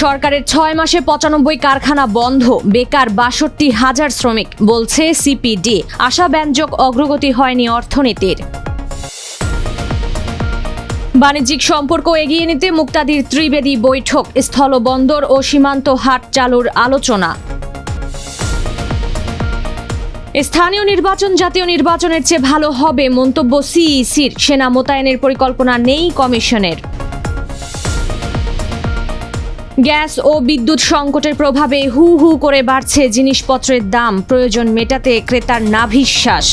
সরকারের 6 মাসে 95 কারখানা বন্ধ, বেকার 62,000 শ্রমিক, বলছে সিপিডি। আশাব্যঞ্জক অগ্রগতি হয়নি অর্থনীতির। বাণিজ্যিক সম্পর্ক এগিয়ে নিতে মুক্তাদির ত্রিবেদী বৈঠক, স্থলবন্দর ও সীমান্ত হাট চালুর আলোচনা। স্থানীয় নির্বাচন জাতীয় নির্বাচনের চেয়ে ভালো হবে মন্তব্য সিইসির। সেনা মোতায়েনের পরিকল্পনা নেই কমিশনের। গ্যাস ও বিদ্যুৎ সংকটের প্রভাবে হু হু করে বাড়ছে জিনিসপত্রের দাম, প্রয়োজন মেটাতে ক্রেতার নাভিশ্বাস।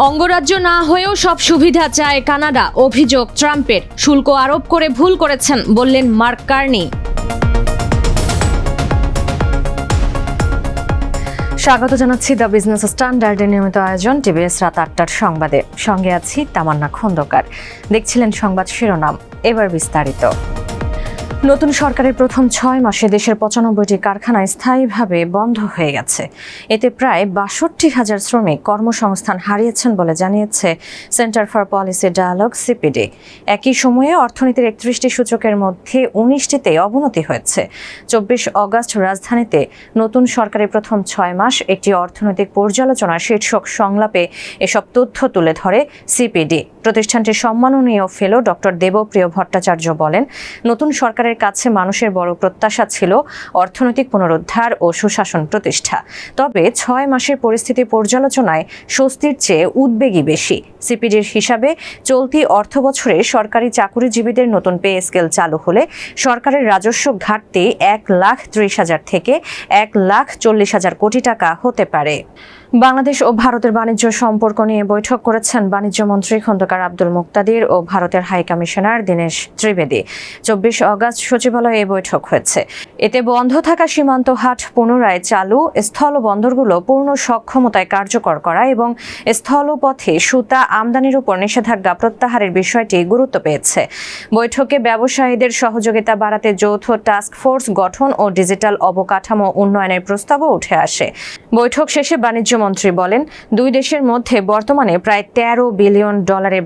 অঙ্গরাজ্য না হয়েও সব সুবিধা চায় কানাডা, অভিযোগ ট্রাম্পের। শুল্ক আরোপ করে ভুল করেছেন বললেন মার্ক কার্নি। স্বাগত জানাচ্ছি দ্য বিজনেস স্ট্যান্ডার্ডের নিয়মিত আয়োজন টিভিএস রাত ৮টার সংবাদে। সঙ্গে আছি তামান্না খন্দকার। দেখছিলেন সংবাদ শিরোনাম, এবার বিস্তারিত। নতুন সরকারের প্রথম 6 মাসে দেশের 95টি কারখানা স্থায়ীভাবে বন্ধ হয়ে গেছে। এতে প্রায় 62,000 শ্রমিক কর্মসংস্থান হারিয়েছেন বলে জানিয়েছে centre for policy dialogue CPD. একই সময়ে অর্থনীতির 31টি সূচকের মধ্যে 19টিতে অবনতি হয়েছে। 24 অগস্ট রাজধানীতে নতুন সরকারের প্রথম 6 মাস একটি অর্থনৈতিক পর্যালোচনা শীর্ষক সংলাপে এসব তথ্য তুলে ধরে সিপিডি। প্রতিষ্ঠানটির সম্মাননীয় ফেলো ডক্টর দেবপ্রিয় ভট্টাচার্য বলেন, নতুন সরকারের কাছে মানুষের বড় প্রত্যাশা ছিল অর্থনৈতিক পুনরুদ্ধার ও সুশাসন প্রতিষ্ঠা। তবে 6 মাসের পরিস্থিতি পর্যালোচনায় স্বস্তির চেয়ে উদ্বেগই বেশি। সিপিডির হিসাবে চলতি অর্থবছরে সরকারি চাকুরিজীবীদের নতুন পে স্কেল চালু হলে সরকারের রাজস্ব ঘাটতি 1,30,000 থেকে 1,40,000 কোটি টাকা হতে পারে। বাংলাদেশ ও ভারতের বাণিজ্য সম্পর্ক নিয়ে বৈঠক করেছেন বাণিজ্যমন্ত্রী খন্দকার আব্দুল মুক্তাদির ও ভারতের high commissioner Dinesh Trivedi. 24 August সচিবালয়ে এই বৈঠক হয়েছে। এতে বন্ধ থাকা সীমান্ত হাট পুনরায় চালু, স্থল বন্দরগুলো পূর্ণ সক্ষমতায় কার্যকর করা এবং স্থলপথে সুতা আমদানির উপর নিষেধাজ্ঞা প্রত্যাহারের বিষয়টি গুরুত্ব পেয়েছে। বৈঠকে ব্যবসায়ীদের সহযোগিতা বাড়াতে যৌথ টাস্ক ফোর্স গঠন ও ডিজিটাল অবকাঠামো উন্নয়নের প্রস্তাবও উঠে আসে। বৈঠক শেষে বাণিজ্যমন্ত্রী বলেন, দুই দেশের মধ্যে বর্তমানে প্রায় $13 বিলিয়ন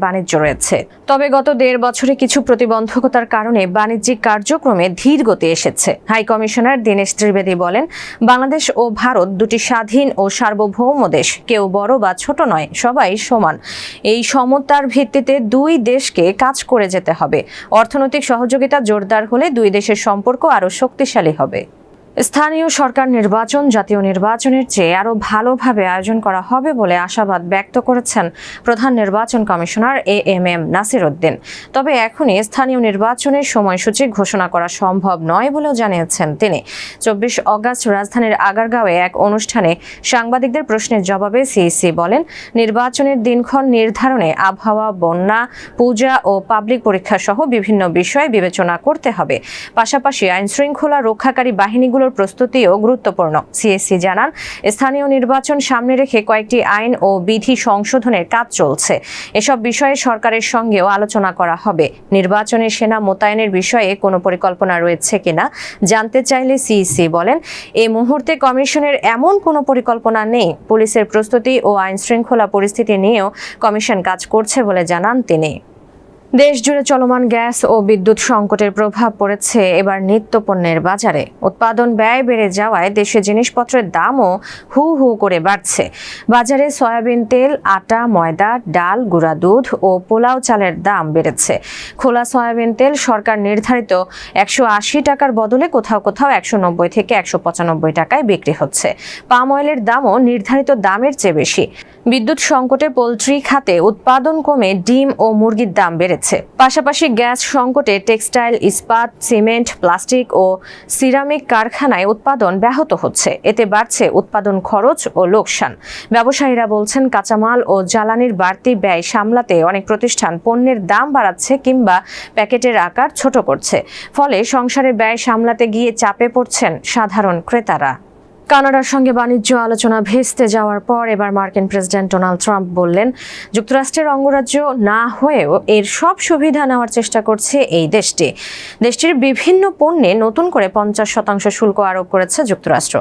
বাণিজ্য রয়েছে। তবে গত 1.5 বছরে কিছু প্রতিবন্ধকতার কারণে বাণিজ্যিক কার্যক্রমে ধীর গতি এসেছে। হাই কমিশনার দীনেশ ত্রিবেদী বলেন, বাংলাদেশ ও ভারত দুটি স্বাধীন ও সার্বভৌম দেশ। কেউ বড় বা ছোট নয়, সবাই সমান। এই সমতার ভিত্তিতে দুই দেশকে কাজ করে যেতে হবে। অর্থনৈতিক সহযোগিতা জোরদার হলে দুই দেশের সম্পর্ক আরও শক্তিশালী হবে। স্থানীয় সরকার নির্বাচন জাতীয় নির্বাচনের চেয়ে আরও ভালোভাবে আয়োজন করা হবে বলে আশাবাদ ব্যক্ত করেছেন প্রধান নির্বাচন কমিশনার AMM নাসির উদ্দিন। তবে এখনই স্থানীয় নির্বাচনের সময়সূচি ঘোষণা করা সম্ভব নয় বলেও জানিয়েছেন তিনি। 24 অগস্ট রাজধানীর আগারগাঁওয়ে এক অনুষ্ঠানে সাংবাদিকদের প্রশ্নের জবাবে সিইসি বলেন, নির্বাচনের দিনক্ষণ নির্ধারণে আবহাওয়া, বন্যা, পূজা ও পাবলিক পরীক্ষা সহ বিভিন্ন বিষয় বিবেচনা করতে হবে। পাশাপাশি আইনশৃঙ্খলা রক্ষাকারী বাহিনীগুলোর প্রস্তুতিও গুরুত্বপূর্ণ। সিএসসি জানান, স্থানীয় নির্বাচন সামনে রেখে কয়েকটি আইন ও বিধি সংশোধনের কাজ চলছে। এসব বিষয়ে সরকারের সঙ্গেও আলোচনা করা হবে। নির্বাচনে সেনা মোতায়েনের বিষয়ে কোনো পরিকল্পনা রয়েছে কিনা জানতে চাইলে সিইসি বলেন, এই মুহূর্তে কমিশনের এমন কোনো পরিকল্পনা নেই। পুলিশের প্রস্তুতি ও আইনশৃঙ্খলা পরিস্থিতি নিয়েও কমিশন কাজ করছে বলে জানান তিনি। দেশ জুড়ে চলমান গ্যাস ও বিদ্যুৎ সংকটের প্রভাব পড়েছে এবার নিত্যপণ্যের বাজারে। উৎপাদন ব্যয় বেড়ে যাওয়ায় দেশে জিনিসপত্রের দামও হু হু করে বাড়ছে। বাজারে সয়াবিন তেল, আটা, ময়দা, ডাল, গুঁড়া দুধ ও পোলাও চালের দাম বেড়েছে। খোলা সয়াবিন তেল সরকার নির্ধারিত 180 টাকার বদলে কোথাও কোথাও 190 থেকে 195 টাকায় বিক্রি হচ্ছে। পাম অয়েলের দামও নির্ধারিত দামের চেয়ে বেশি। বিদ্যুৎ সংকটে পোলট্রি খাতে উৎপাদন কমে ডিম ও মুরগির দাম বেড়েছে। পাশাপাশি গ্যাস সংকটে টেক্সটাইল, ইস্পাত, সিমেন্ট, প্লাস্টিক ও সিরামিক কারখানায় উৎপাদন ব্যাহত হচ্ছে। এতে বাড়ছে উৎপাদন খরচ ও লোকসান। ব্যবসায়ীরা বলছেন, কাঁচামাল ও জ্বালানির বাড়তি ব্যয় সামলাতে অনেক প্রতিষ্ঠান পণ্যের দাম বাড়াচ্ছে কিংবা প্যাকেটের আকার ছোট করছে। ফলে সংসারের ব্যয় সামলাতে গিয়ে চাপে পড়ছেন সাধারণ ক্রেতারা। কানাডার সঙ্গে বাণিজ্য আলোচনা ভেস্তে যাওয়ার পর এবার মার্কিন প্রেসিডেন্ট ডোনাল্ড ট্রাম্প বললেন, যুক্তরাষ্ট্রের অঙ্গরাজ্য না হয়েও এর সব সুবিধা নেওয়ার চেষ্টা করছে এই দেশটি। দেশটির বিভিন্ন পণ্যে নতুন করে 50% শুল্ক আরোপ করেছে যুক্তরাষ্ট্র।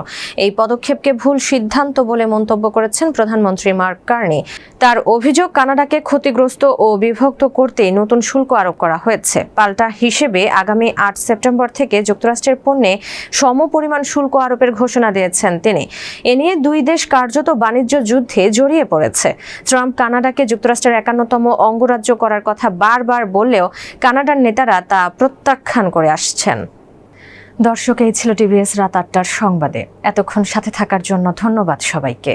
এই পদক্ষেপকে ভুল সিদ্ধান্ত বলে মন্তব্য করেছেন প্রধানমন্ত্রী মার্ক কার্নি। তার অভিযোগ, কানাডাকে ক্ষতিগ্রস্ত ও বিভক্ত করতেই নতুন শুল্ক আরোপ করা হয়েছে। পাল্টা হিসেবে আগামী 8 সেপ্টেম্বর থেকে যুক্তরাষ্ট্রের পণ্যে সমপরিমাণ শুল্ক আরোপের ঘোষণা দিয়েছেন তিনি। এ নিয়ে দুই দেশ কার্যত বাণিজ্য যুদ্ধে জড়িয়ে পড়েছে। ট্রাম্প কানাডাকে যুক্তরাষ্ট্রের 51তম অঙ্গরাজ্য করার কথা বারবার বললেও কানাডার নেতারা তা প্রত্যাখ্যান করে আসছেন। দর্শক, এই ছিল টিভিএস রাত 8টার সংবাদে। এতক্ষণ সাথে থাকার জন্য ধন্যবাদ সবাইকে।